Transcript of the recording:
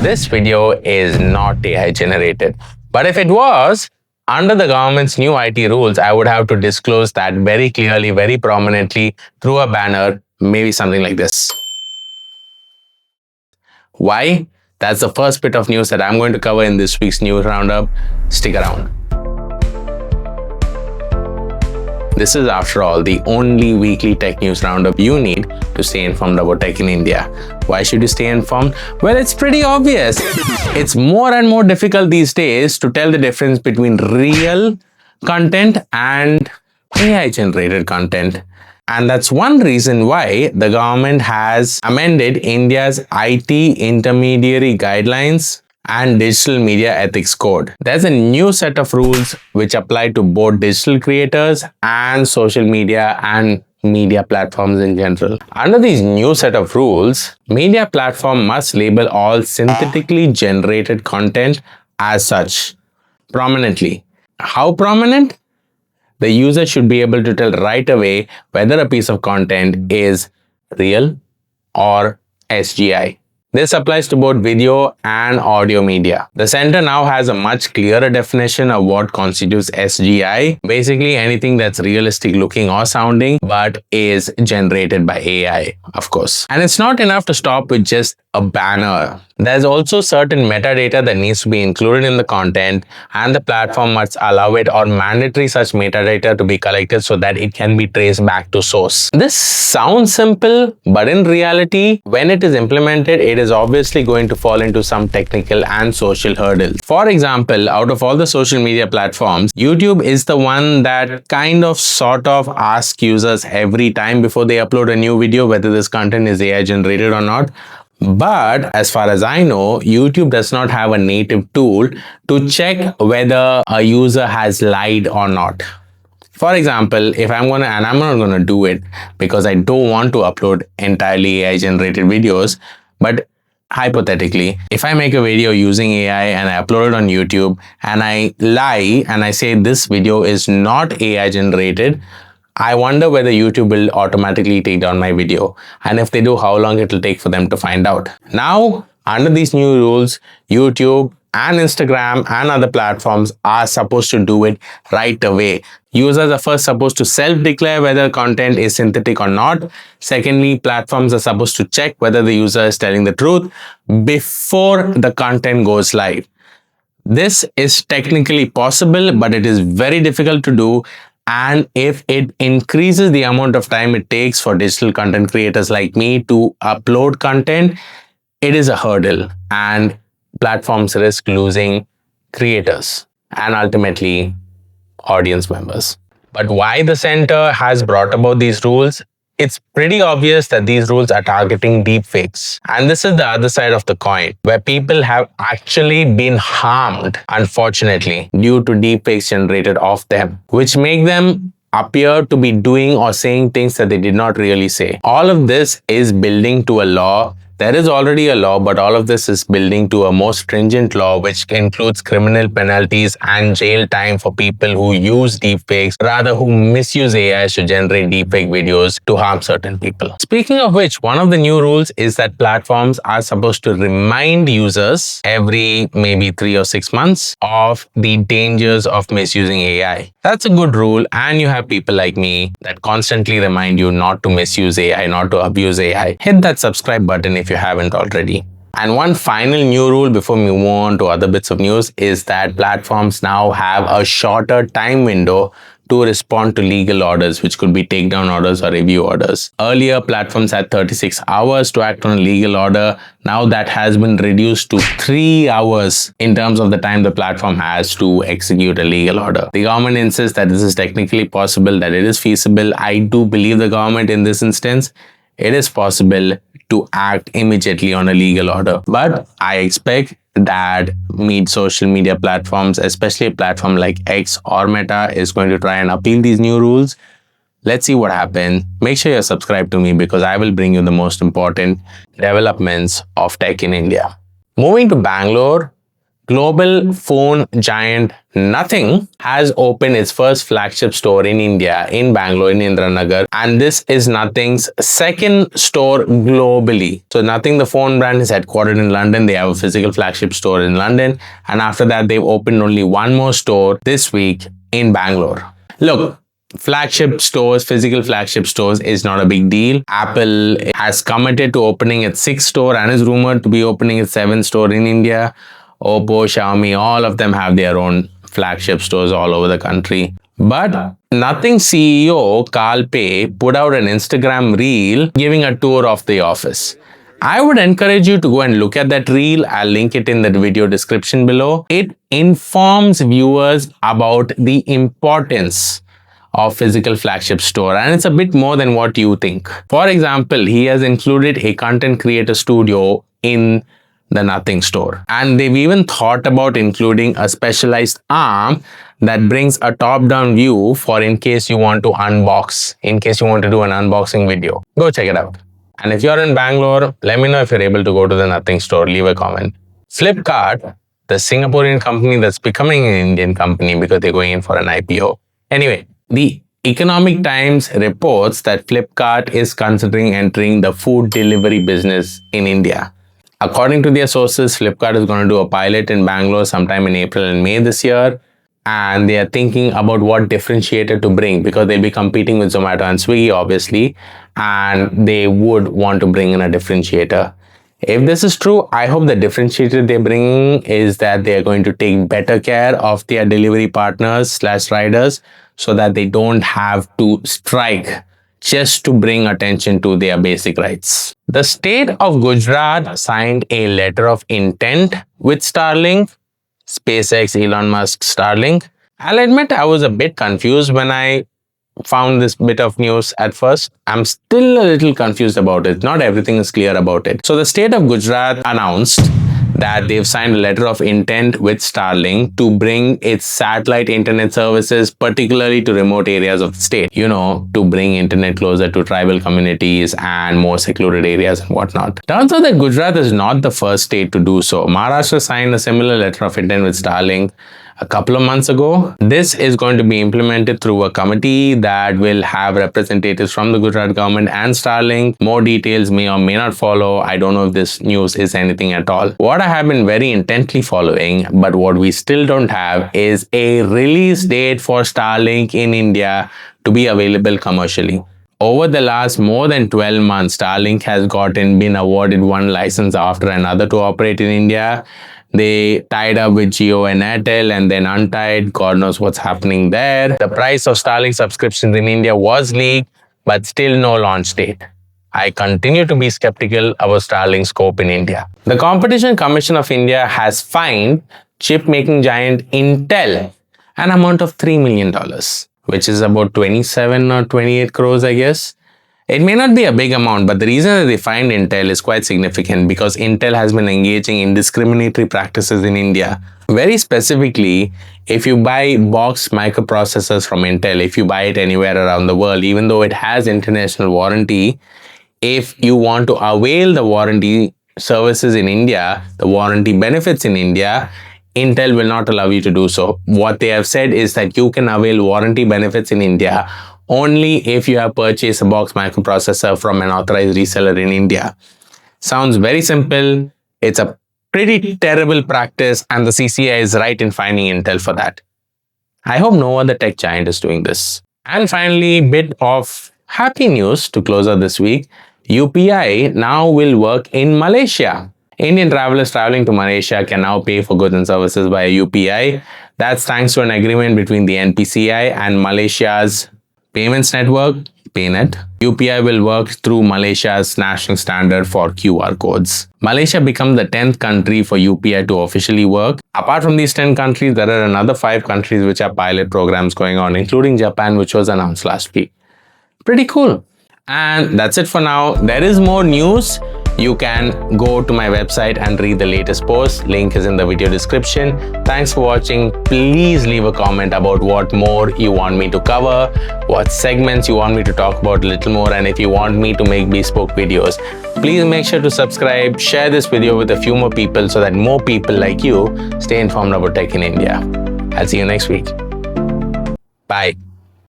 This video is not AI generated, but if it was, under the government's new IT rules, I would have to disclose that very clearly, very prominently through a banner, maybe something like this. Why? That's the first bit of news that I'm going to cover in this week's news roundup. Stick around. This is, after all, the only weekly tech news roundup you need to stay informed about tech in India. Why should you stay informed? Well, it's pretty obvious. It's more and more difficult these days to tell the difference between real content and AI-generated content. And that's one reason why the government has amended India's IT intermediary guidelines and digital media ethics code. There's a new set of rules which apply to both digital creators and social media and media platforms in general. Under these new set of rules, media platform must label all synthetically generated content as such prominently. How prominent? The user should be able to tell right away whether a piece of content is real or SGI. This applies to both video and audio media. The center now has a much clearer definition of what constitutes SGI. Basically, anything that's realistic looking or sounding but is generated by AI, of course. And it's not enough to stop with just a banner. There's also certain metadata that needs to be included in the content, and the platform must allow it or mandatory such metadata to be collected so that it can be traced back to source. This sounds simple, but in reality, when it is implemented, it is obviously going to fall into some technical and social hurdles. For example, out of all the social media platforms, YouTube is the one that sort of asks users every time before they upload a new video whether this content is AI generated or not. But as far as I know, YouTube does not have a native tool to check whether a user has lied or not. For example, if I'm not going to do it because I don't want to upload entirely AI generated videos, but hypothetically, if I make a video using AI and I upload it on YouTube and I lie and I say this video is not AI generated, I wonder whether YouTube will automatically take down my video, and if they do, how long it will take for them to find out. Now, under these new rules, YouTube and Instagram and other platforms are supposed to do it right away. Users are first supposed to self-declare whether content is synthetic or not. Secondly, platforms are supposed to check whether the user is telling the truth before the content goes live. This is technically possible, but it is very difficult to do. And if it increases the amount of time it takes for digital content creators like me to upload content, it is a hurdle, and platforms risk losing creators and ultimately audience members. But why the center has brought about these rules? It's pretty obvious that these rules are targeting deepfakes. And this is the other side of the coin, where people have actually been harmed, unfortunately, due to deepfakes generated of them, which make them appear to be doing or saying things that they did not really say. All of this is building to a law. There is already a law, but all of this is building to a more stringent law, which includes criminal penalties and jail time for people who use deepfakes, rather who misuse AI to generate deepfake videos to harm certain people. Speaking of which, one of the new rules is that platforms are supposed to remind users every maybe 3 or 6 months of the dangers of misusing AI. That's a good rule, and you have people like me that constantly remind you not to misuse AI, not to abuse AI. Hit that subscribe button if you haven't already. And one final new rule before we move on to other bits of news is that platforms now have a shorter time window to respond to legal orders, which could be takedown orders or review orders. Earlier, platforms had 36 hours to act on a legal order. Now that has been reduced to 3 hours in terms of the time the platform has to execute a legal order. The government insists that this is technically possible, that it is feasible. I do believe the government in this instance. It is possible to act immediately on a legal order. But I expect that social media platforms, especially a platform like X or Meta, is going to try and appeal these new rules. Let's see what happens. Make sure you're subscribed to me because I will bring you the most important developments of tech in India. Moving to Bangalore, global phone giant Nothing has opened its first flagship store in India, in Bangalore, in Indranagar, and this is Nothing's second store globally. So Nothing, the phone brand, is headquartered in London. They have a physical flagship store in London, and after that, they've opened only one more store this week in Bangalore. Look, flagship stores, physical flagship stores is not a big deal. Apple has committed to opening its 6th store and is rumored to be opening its 7th store in India. Oppo, Xiaomi, all of them have their own flagship stores all over the country. But Nothing CEO Carl Pei put out an Instagram reel giving a tour of the office. I would encourage you to go and look at that reel. I'll link it in the video description below. It informs viewers about the importance of physical flagship store, and it's a bit more than what you think. For example, he has included a content creator studio in the Nothing store, and they've even thought about including a specialized arm that brings a top-down view for in case you want to unbox, in case you want to do an unboxing video. Go check it out. And if you're in Bangalore, let me know if you're able to go to the Nothing store. Leave a comment. Flipkart, the Singaporean company that's becoming an Indian company because they're going in for an IPO. Anyway, the Economic Times reports that Flipkart is considering entering the food delivery business in India. According to their sources, Flipkart is going to do a pilot in Bangalore sometime in April and May this year. And they are thinking about what differentiator to bring because they'll be competing with Zomato and Swiggy, obviously. And they would want to bring in a differentiator. If this is true, I hope the differentiator they're bringing is that they are going to take better care of their delivery partners / riders so that they don't have to strike just to bring attention to their basic rights. The state of Gujarat signed a letter of intent with Starlink, SpaceX, Elon Musk, Starlink. I'll admit I was a bit confused when I found this bit of news at first. I'm still a little confused about it. Not everything is clear about it. So the state of Gujarat announced that they've signed a letter of intent with Starlink to bring its satellite internet services, particularly to remote areas of the state. You know, to bring internet closer to tribal communities and more secluded areas and whatnot. Turns out that Gujarat is not the first state to do so. Maharashtra signed a similar letter of intent with Starlink a couple of months ago. This is going to be implemented through a committee that will have representatives from the Gujarat government and Starlink. More details may or may not follow. I don't know if this news is anything at all. What I have been very intently following, but what we still don't have, is a release date for Starlink in India to be available commercially. Over the last more than 12 months, Starlink has been awarded one license after another to operate in India. They tied up with Jio and Airtel and then untied. God knows what's happening there. The price of Starlink subscriptions in India was leaked, but still no launch date. I continue to be skeptical about Starlink's scope in India. The Competition Commission of India has fined chip-making giant Intel an amount of $3 million, which is about 27 or 28 crores, I guess. It may not be a big amount, but the reason that they fined Intel is quite significant because Intel has been engaging in discriminatory practices in India. Very specifically, if you buy boxed microprocessors from Intel, if you buy it anywhere around the world, even though it has international warranty, if you want to avail the warranty services in India, the warranty benefits in India, Intel will not allow you to do so. What they have said is that you can avail warranty benefits in India only if you have purchased a box microprocessor from an authorized reseller in India. Sounds very simple. It's a pretty terrible practice, and the CCI is right in fining Intel for that. I hope no other tech giant is doing this. And finally, bit of happy news to close out this week. UPI now will work in Malaysia. Indian travelers traveling to Malaysia can now pay for goods and services via UPI. That's thanks to an agreement between the NPCI and Malaysia's payments network, PayNet. UPI will work through Malaysia's national standard for QR codes. Malaysia becomes the 10th country for UPI to officially work. Apart from these 10 countries, there are another 5 countries which have pilot programs going on, including Japan, which was announced last week. Pretty cool. And that's it for now. There is more news. You can go to my website and read the latest posts. Link is in the video description. Thanks for watching. Please leave a comment about what more you want me to cover, what segments you want me to talk about a little more, and if you want me to make bespoke videos. Please make sure to subscribe, share this video with a few more people so that more people like you stay informed about tech in India. I'll see you next week. Bye.